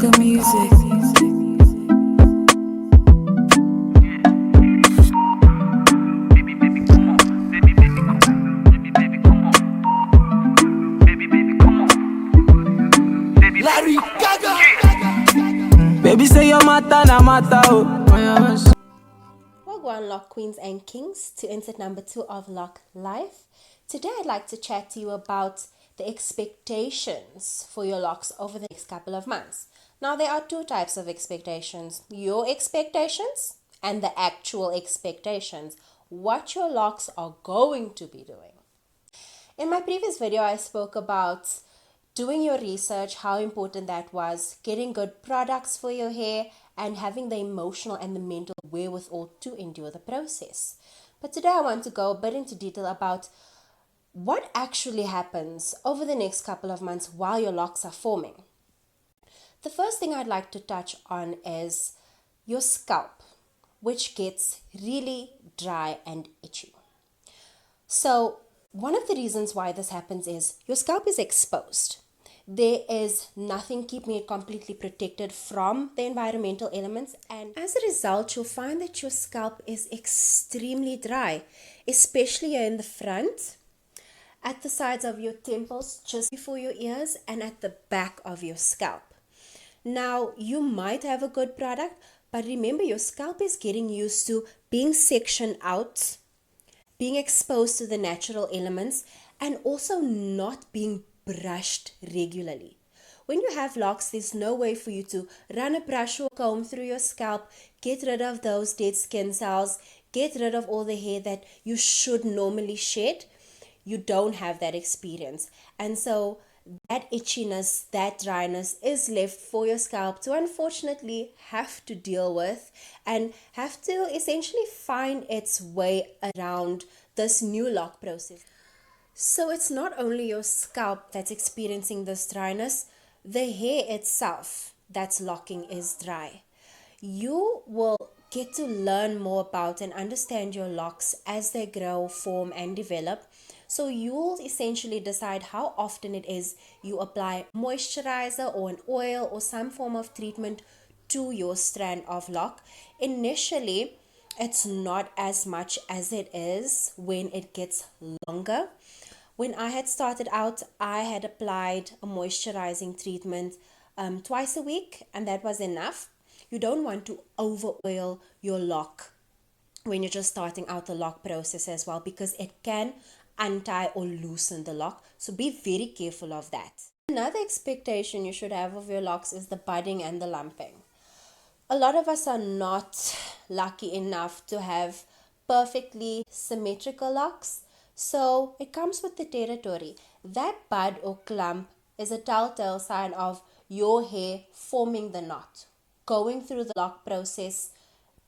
Soca music. Larry Gaga. Baby say your matter na matter oh. Welcome, Lock Queens and Kings, to insert number 2 of LocLife. Today I'd like to chat to you about the expectations for your locks over the next couple of months. Now, there are two types of expectations: your expectations and the actual expectations, what your locks are going to be doing. In my previous video, I spoke about doing your research, how important that was, getting good products for your hair, and having the emotional and the mental wherewithal to endure the process. But today I want to go a bit into detail about what actually happens over the next couple of months while your locks are forming. The first thing I'd like to touch on is your scalp, which gets really dry and itchy. So one of the reasons why this happens is your scalp is exposed. There is nothing keeping it completely protected from the environmental elements, and as a result, you'll find that your scalp is extremely dry, especially here in the front, at the sides of your temples, just before your ears, and at the back of your scalp. Now, you might have a good product, but remember, your scalp is getting used to being sectioned out, being exposed to the natural elements, and also not being brushed regularly. When you have locks, there's no way for you to run a brush or comb through your scalp, get rid of those dead skin cells, get rid of all the hair that you should normally shed. You don't have that experience. And so that itchiness, that dryness is left for your scalp to unfortunately have to deal with and have to essentially find its way around this new lock process. So it's not only your scalp that's experiencing this dryness, the hair itself that's locking is dry. You will get to learn more about and understand your locks as they grow, form, and develop. So you'll essentially decide how often it is you apply moisturizer or an oil or some form of treatment to your strand of lock. Initially, it's not as much as it is when it gets longer. When I had started out, I had applied a moisturizing treatment twice a week, and that was enough. You don't want to over oil your lock when you're just starting out the lock process as well, because it can untie or loosen the lock. So be very careful of that. Another expectation you should have of your locks is the budding and the lumping. A lot of us are not lucky enough to have perfectly symmetrical locks. So it comes with the territory. That bud or clump is a telltale sign of your hair forming the knot, going through the lock process,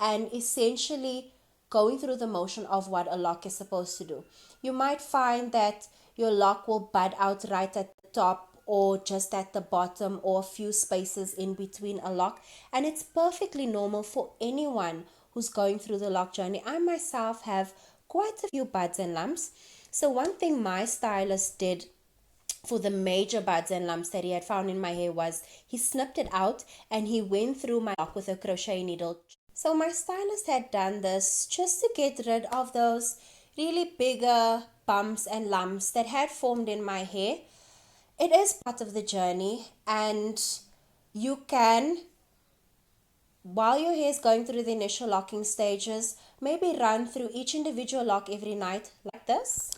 and essentially going through the motion of what a lock is supposed to do. You might find that your lock will bud out right at the top or just at the bottom or a few spaces in between a lock, and it's perfectly normal for anyone who's going through the lock journey. I myself have quite a few buds and lumps. So one thing my stylist did for the major buds and lumps that he had found in my hair was he snipped it out and he went through my lock with a crochet needle. So my stylist had done this just to get rid of those really bigger bumps and lumps that had formed in my hair. It is part of the journey, and you can, while your hair is going through the initial locking stages, maybe run through each individual lock every night like this.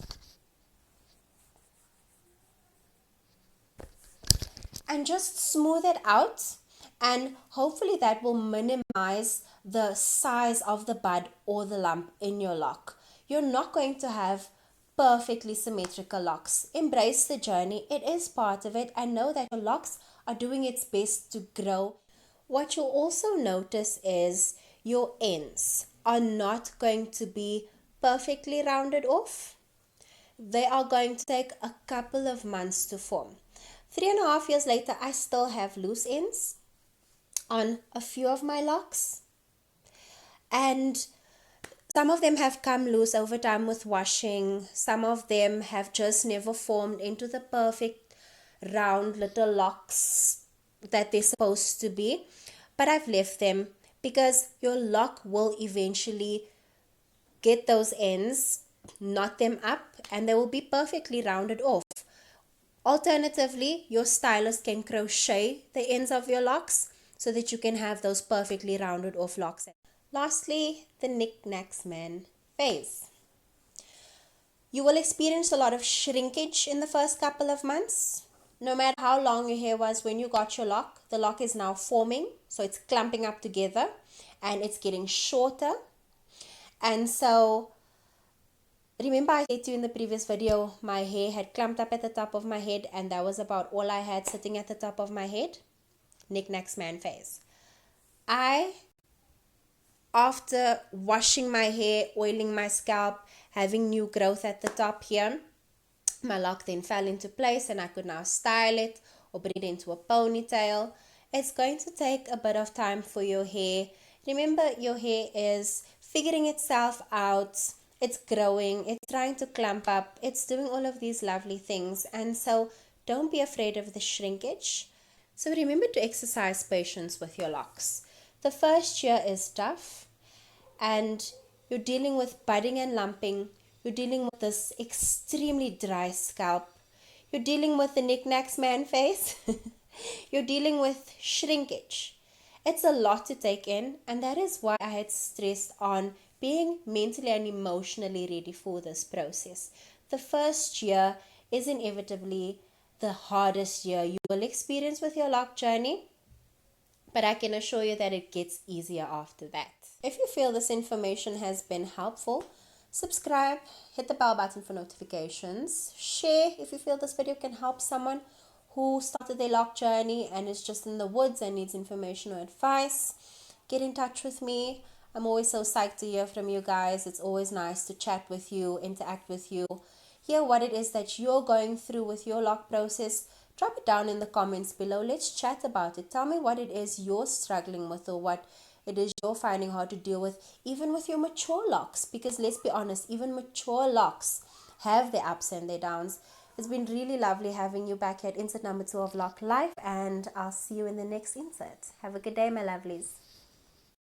And just smooth it out, and hopefully that will minimize the size of the bud or the lump in your lock. You're not going to have perfectly symmetrical locks. Embrace the journey. It is part of it, and know that your locks are doing its best to grow. What you'll also notice is your ends are not going to be perfectly rounded off. They are going to take a couple of months to form. 3.5 years later, I still have loose ends on a few of my locks, and some of them have come loose over time with washing. Some of them have just never formed into the perfect round little locks that they're supposed to be, but I've left them because your lock will eventually get those ends, knot them up, and they will be perfectly rounded off. Alternatively, your stylist can crochet the ends of your locks so that you can have those perfectly rounded off locks. Lastly, the knickknacks man phase. You will experience a lot of shrinkage in the first couple of months. No matter how long your hair was when you got your lock, the lock is now forming, so it's clumping up together and it's getting shorter. And so, remember I said to you in the previous video, my hair had clumped up at the top of my head, and that was about all I had sitting at the top of my head. Knickknacks man phase. After washing my hair, oiling my scalp, having new growth at the top here, my lock then fell into place and I could now style it or bring it into a ponytail. It's going to take a bit of time for your hair. Remember, your hair is figuring itself out. It's growing. It's trying to clump up. It's doing all of these lovely things. And so don't be afraid of the shrinkage. So remember to exercise patience with your locks. The first year is tough, and you're dealing with budding and lumping. You're dealing with this extremely dry scalp. You're dealing with the knickknacks man face. You're dealing with shrinkage. It's a lot to take in, and that is why I had stressed on being mentally and emotionally ready for this process. The first year is inevitably the hardest year you will experience with your lock journey, but I can assure you that it gets easier after that. If you feel this information has been helpful, subscribe, hit the bell button for notifications, share if you feel this video can help someone who started their lock journey and is just in the woods and needs information or advice. Get in touch with me. I'm always so psyched to hear from you guys. It's always nice to chat with you, interact with you, hear what it is that you're going through with your lock process. Drop it down in the comments below. Let's chat about it. Tell me what it is you're struggling with or what it is you're finding hard to deal with, even with your mature locks. Because let's be honest, even mature locks have their ups and their downs. It's been really lovely having you back here at insert number 2 of LocLife, and I'll see you in the next insert. Have a good day, my lovelies.